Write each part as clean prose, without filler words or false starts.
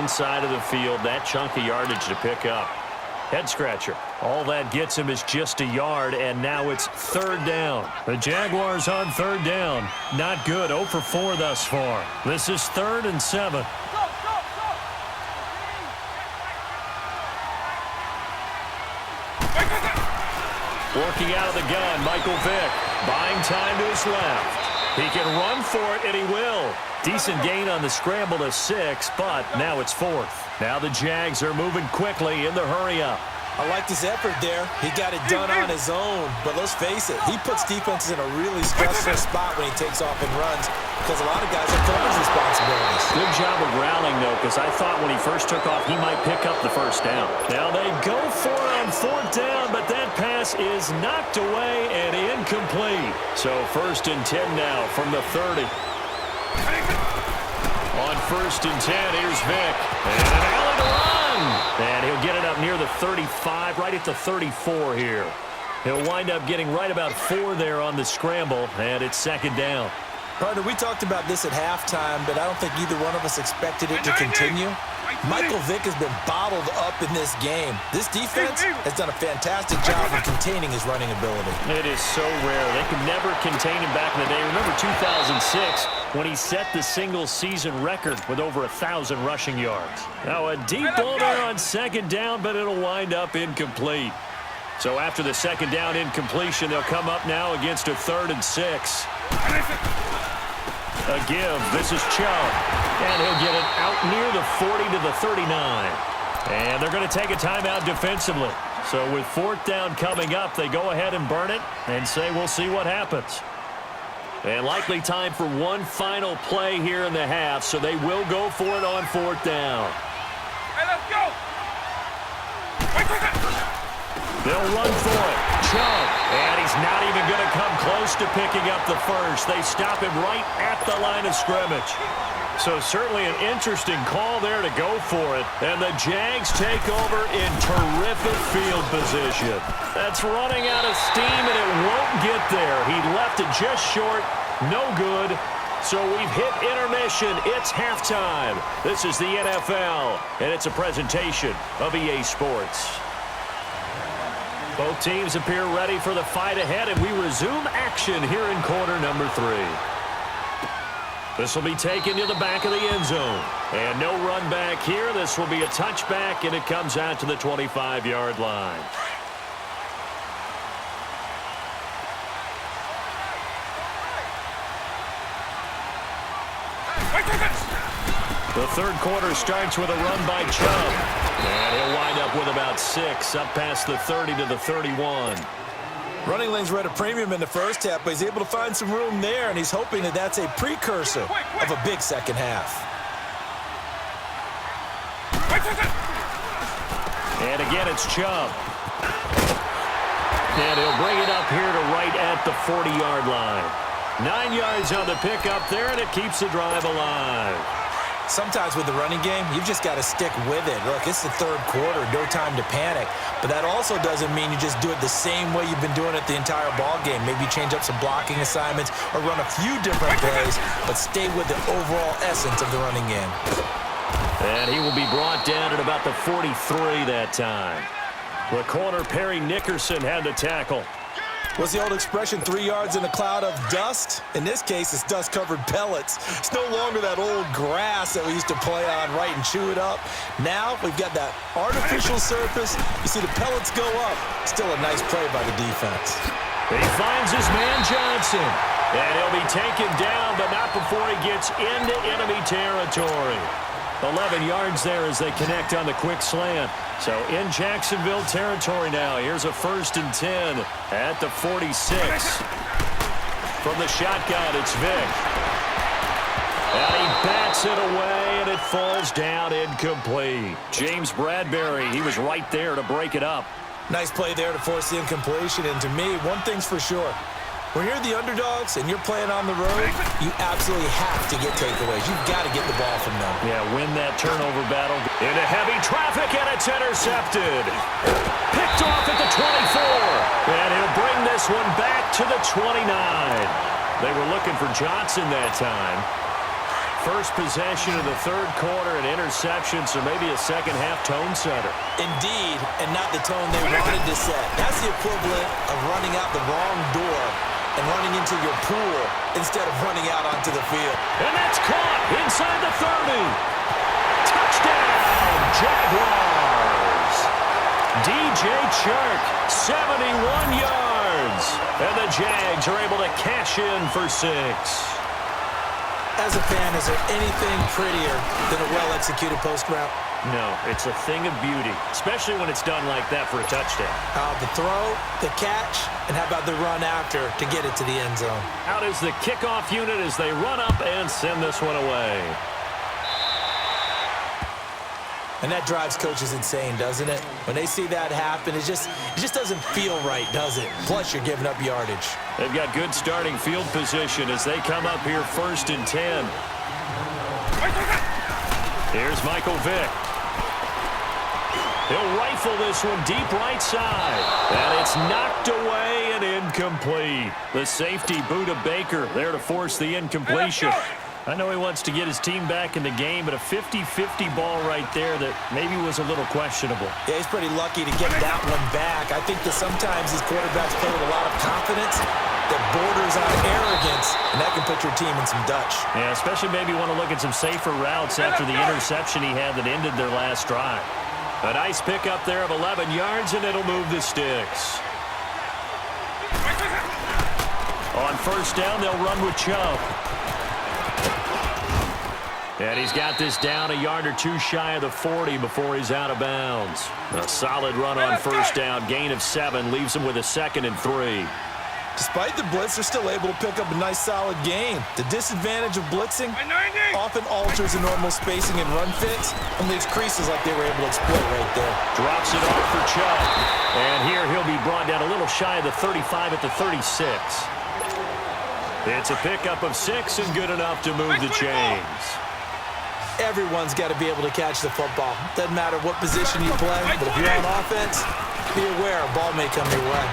inside of the field. That chunk of yardage to pick up. Head scratcher. All that gets him is just a yard, and now it's third down. The Jaguars on third down. Not good. 0 for 4 thus far. This is 3rd and 7. Working out of the gun, Michael Vick. Buying time to his left. He can run for it, and he will. Decent gain on the scramble to 6, but now it's 4th. Now the Jags are moving quickly in the hurry-up. I like his effort there. He got it done on his own. But let's face it, he puts defenses in a really stressful spot when he takes off and runs because a lot of guys have coverage responsibilities. Good job of rallying, though, because I thought when he first took off, he might pick up the first down. Now they go for it on 4th down, but that pass is knocked away and incomplete. So 1st and 10 now from the 30. On 1st and 10, here's Vick. And an alley to run. And he'll get it up near the 35, right at the 34 here. He'll wind up getting right about 4 there on the scramble, and it's 2nd down. Partner, we talked about this at halftime, but I don't think either one of us expected it to continue. Michael Vick has been bottled up in this game. This defense has done a fantastic job of containing his running ability. It is so rare. They could never contain him back in the day. Remember 2006 when he set the single-season record with over 1,000 rushing yards. Now a deep ball there on 2nd down, but it'll wind up incomplete. So after the 2nd down incompletion, they'll come up now against a 3rd and 6. A give. This is Chubb. And he'll get it out near the 40 to the 39. And they're going to take a timeout defensively. So with 4th down coming up, they go ahead and burn it and say we'll see what happens. And likely time for one final play here in the half, so they will go for it on 4th down. Hey, let's go! They'll run for it. Chubb. And he's not even going to come close to picking up the first. They stop him right at the line of scrimmage. So certainly an interesting call there to go for it. And the Jags take over in terrific field position. That's running out of steam, and it won't get there. He left it just short. No good. So we've hit intermission. It's halftime. This is the NFL, and it's a presentation of EA Sports. Both teams appear ready for the fight ahead, and we resume action here in quarter number 3. This will be taken to the back of the end zone. And no run back here. This will be a touchback, and it comes out to the 25-yard line. The third quarter starts with a run by Chubb. And he'll wind up with about 6, up past the 30 to the 31. Running lanes were at a premium in the first half, but he's able to find some room there, and he's hoping that that's a precursor of a big second half. And again, it's Chubb. And he'll bring it up here to right at the 40-yard line. 9 yards on the pickup there, and it keeps the drive alive. Sometimes with the running game, you've just got to stick with it. Look, it's the third quarter, no time to panic. But that also doesn't mean you just do it the same way you've been doing it the entire ball game. Maybe change up some blocking assignments or run a few different plays, but stay with the overall essence of the running game. And he will be brought down at about the 43 that time. The corner, Perry Nickerson, had the tackle. What's the old expression, 3 yards in a cloud of dust? In this case, it's dust-covered pellets. It's no longer that old grass that we used to play on, right, and chew it up. Now we've got that artificial surface. You see the pellets go up. Still a nice play by the defense. He finds his man Johnson. And he'll be taken down, but not before he gets into enemy territory. 11 yards there as they connect on the quick slant. So in Jacksonville territory now. Here's a 1st and 10 at the 46. From the shotgun, it's Vick. And he bats it away, and it falls down incomplete. James Bradbury, he was right there to break it up. Nice play there to force the incompletion. And to me, one thing's for sure. When you're the underdogs and you're playing on the road, you absolutely have to get takeaways. You've got to get the ball from them. Yeah, win that turnover battle. Into heavy traffic, and it's intercepted. Picked off at the 24. And he'll bring this one back to the 29. They were looking for Johnson that time. first possession of the third quarter, an interception, so maybe a second-half tone setter. Indeed, and not the tone they wanted to set. That's the equivalent of running out the wrong door and running into your pool instead of running out onto the field. And that's caught inside the 30. Touchdown, Jaguars. DJ Chark, 71 yards. And the Jags are able to cash in for 6. As a fan, is there anything prettier than a well-executed post route? No, it's a thing of beauty, especially when it's done like that for a touchdown. The throw, the catch, and how about the run after to get it to the end zone? Out is the kickoff unit as they run up and send this one away. And that drives coaches insane, doesn't it? When they see that happen, it just doesn't feel right, does it? Plus, you're giving up yardage. They've got good starting field position as they come up here 1st and 10. Here's Michael Vick. He'll rifle this one deep right side. And it's knocked away and incomplete. The safety, Buda Baker, there to force the incompletion. I know he wants to get his team back in the game, but a 50-50 ball right there that maybe was a little questionable. Yeah, he's pretty lucky to get that one back. I think that sometimes these quarterbacks play with a lot of confidence that borders on arrogance, and that can put your team in some Dutch. Yeah, especially maybe want to look at some safer routes after the interception he had that ended their last drive. A nice pickup there of 11 yards, and it'll move the sticks. On 1st down, they'll run with Chubb. And he's got this down a yard or two shy of the 40 before he's out of bounds. A solid run on 1st down, gain of 7, leaves him with a 2nd and 3. Despite the blitz, they're still able to pick up a nice, solid gain. The disadvantage of blitzing often alters the normal spacing and run fits and leaves creases like they were able to exploit right there. Drops it off for Chubb. And here he'll be brought down a little shy of the 35 at the 36. It's a pickup of 6 and good enough to move the chains. Everyone's got to be able to catch the football. Doesn't matter what position you play, but if you're on offense, be aware a ball may come your way.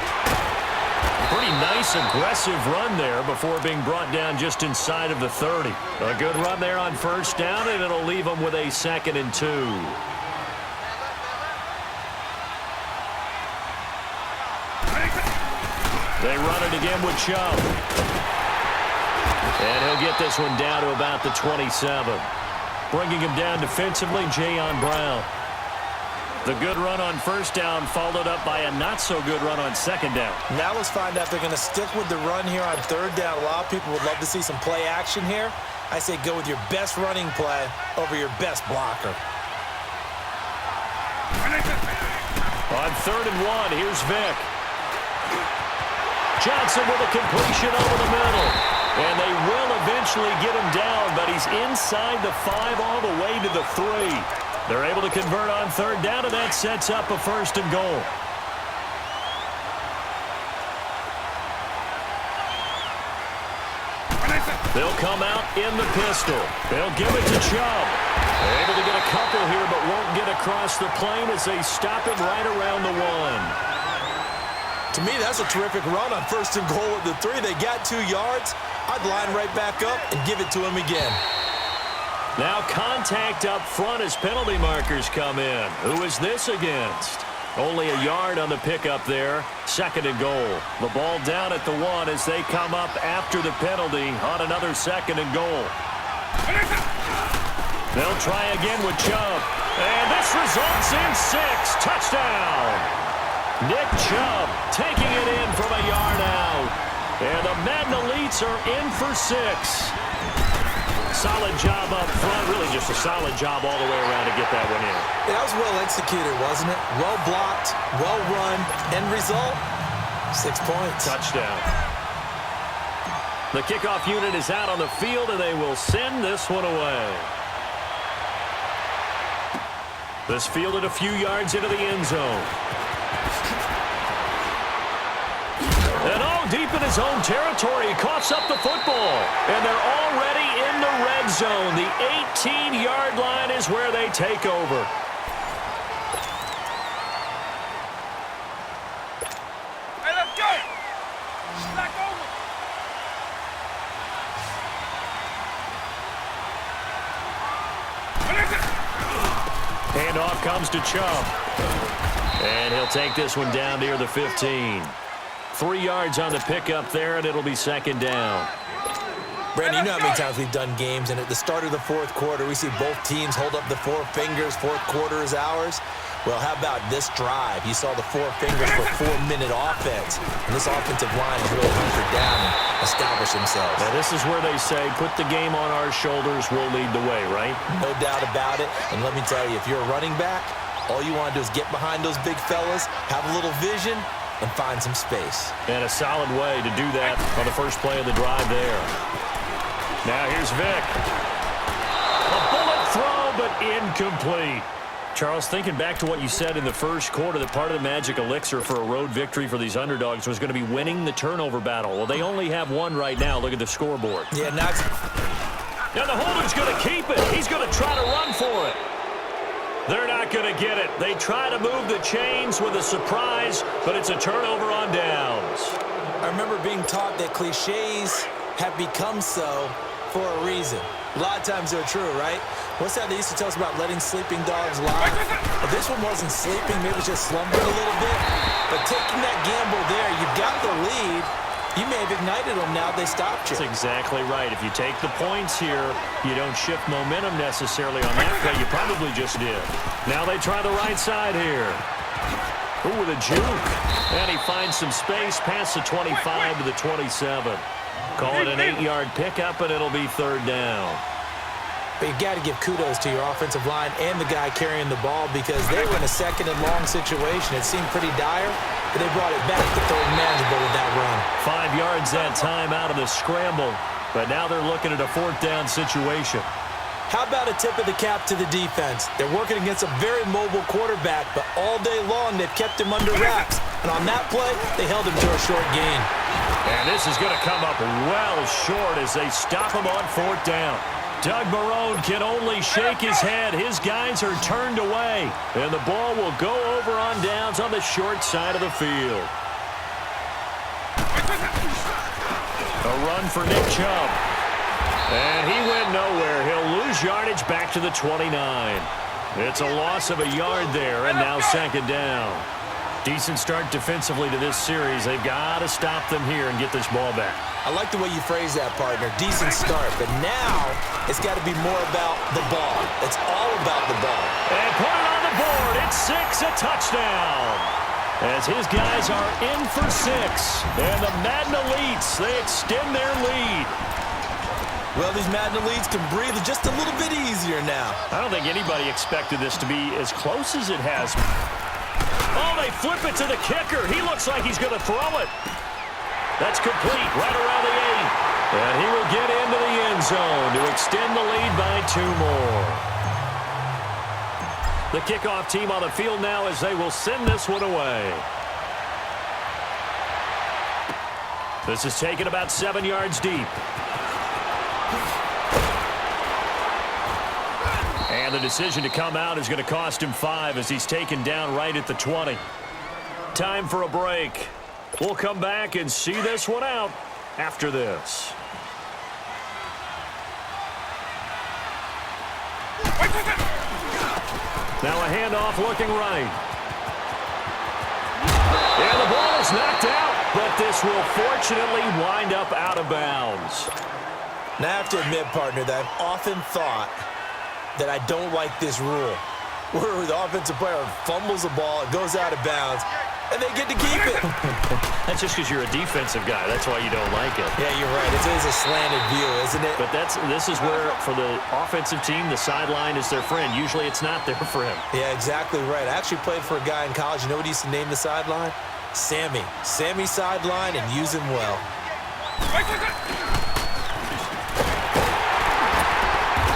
Pretty nice, aggressive run there before being brought down just inside of the 30. A good run there on 1st down, and it'll leave them with a 2nd and 2. They run it again with Chubb. And he'll get this one down to about the 27. Bringing him down defensively, Jayon Brown. The good run on 1st down followed up by a not-so-good run on 2nd down. Now let's find out if they're going to stick with the run here on 3rd down. A lot of people would love to see some play action here. I say go with your best running play over your best blocker. On 3rd and 1, here's Vick. Johnson with a completion over the middle. And they will eventually get him down, but he's inside the 5 all the way to the 3. They're able to convert on 3rd down, and that sets up a 1st and goal. They'll come out in the pistol. They'll give it to Chubb. They're able to get a couple here, but won't get across the plane as they stop him right around the 1. To me, that's a terrific run on 1st and goal at the 3. They got 2 yards. I'd line right back up and give it to him again. Now contact up front as penalty markers come in. Who is this against? Only a yard on the pickup there. 2nd and goal. The ball down at the 1 as they come up after the penalty on another 2nd and goal. They'll try again with Chubb. And this results in 6. Touchdown. Nick Chubb taking it in from a yard out. And the Madden Elites are in for 6. Solid job up front. Really just a solid job all the way around to get that one in. Yeah, that was well executed, wasn't it? Well blocked, well run. End result, 6 points. Touchdown. The kickoff unit is out on the field, and they will send this one away. This fielded a few yards into the end zone. And all deep in his own territory, he coughs up the football. And they're already in the red zone. The 18-yard line is where they take over. Hey, let's go! Back over! Handoff comes to Chubb. And he'll take this one down near the 15. 3 yards on the pickup there, and it'll be second down. Brandon, you know how many times we've done games, and at the start of the fourth quarter, we see both teams hold up the 4 fingers, fourth quarter is ours. Well, how about this drive? You saw the 4 fingers for 4-minute offense, and this offensive line has really hunkered down and established themselves. Now, this is where they say, put the game on our shoulders, we'll lead the way, right? No doubt about it, and let me tell you, if you're a running back, all you want to do is get behind those big fellas, have a little vision, and find some space. And a solid way to do that on the first play of the drive there. Now here's Vic. A bullet throw, but incomplete. Charles, thinking back to what you said in the first quarter, that part of the magic elixir for a road victory for these underdogs was going to be winning the turnover battle. Well, they only have one right now. Look at the scoreboard. Yeah, now the holder's going to keep it. He's going to try to run for it. They're not going to get it. They try to move the chains with a surprise, but it's a turnover on downs. I remember being taught that cliches have become so for a reason. A lot of times they're true, right? What's that they used to tell us about letting sleeping dogs lie? Well, this one wasn't sleeping. Maybe it was just slumbering a little bit. But taking that gamble there, you've got the lead. You may have ignited them now they stopped you. That's exactly right. If you take the points here, you don't shift momentum necessarily on that play. You probably just did. Now they try the right side here. Ooh, with a juke. And he finds some space past the 25 to the 27. Call it an 8-yard pickup, and it'll be third down. But you've got to give kudos to your offensive line and the guy carrying the ball, because they were in a second and long situation. It seemed pretty dire, but they brought it back to third and manageable with that run. 5 yards that time out of the scramble, but now they're looking at a fourth down situation. How about a tip of the cap to the defense? They're working against a very mobile quarterback, but all day long they've kept him under wraps. And on that play, they held him to a short gain. And this is going to come up well short as they stop him on fourth down. Doug Marrone can only shake his head. His guys are turned away, and the ball will go over on downs on the short side of the field. A run for Nick Chubb. And he went nowhere. He'll lose yardage back to the 29. It's a loss of a yard there, and now second down. Decent start defensively to this series. They've got to stop them here and get this ball back. I like the way you phrase that, partner. Decent start, but now it's got to be more about the ball. It's all about the ball. And put it on the board. It's 6, a touchdown. As his guys are in for 6. And the Madden Elites, they extend their lead. Well, these Madden Elites can breathe just a little bit easier now. I don't think anybody expected this to be as close as it has. Oh, they flip it to the kicker. He looks like he's going to throw it. That's complete right around the 8. And he will get into the end zone to extend the lead by 2 more. The kickoff team on the field now as they will send this one away. This is taken about 7 yards deep. And the decision to come out is going to cost him 5 as he's taken down right at the 20. Time for a break. We'll come back and see this one out after this. Now a handoff looking right. And the ball is knocked out, but this will fortunately wind up out of bounds. Now I have to admit, partner, that I've often thought that I don't like this rule, where the offensive player fumbles the ball, it goes out of bounds, and they get to keep it. That's just because you're a defensive guy. That's why you don't like it. Yeah, you're right. It's always a slanted view, isn't it? But this is where, for the offensive team, the sideline is their friend. Usually it's not there for him. Yeah, exactly right. I actually played for a guy in college. You know what he used to name the sideline? Sammy. Sammy sideline, and use him well.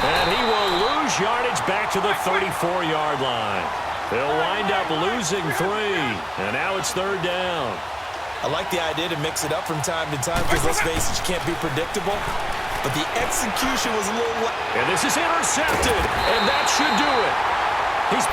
And he will lose yardage back to the 34-yard line. They'll wind up losing 3, and now it's third down. I like the idea to mix it up from time to time because, let's face it, you can't be predictable. But the execution was a little... And this is intercepted, and that should do it. He's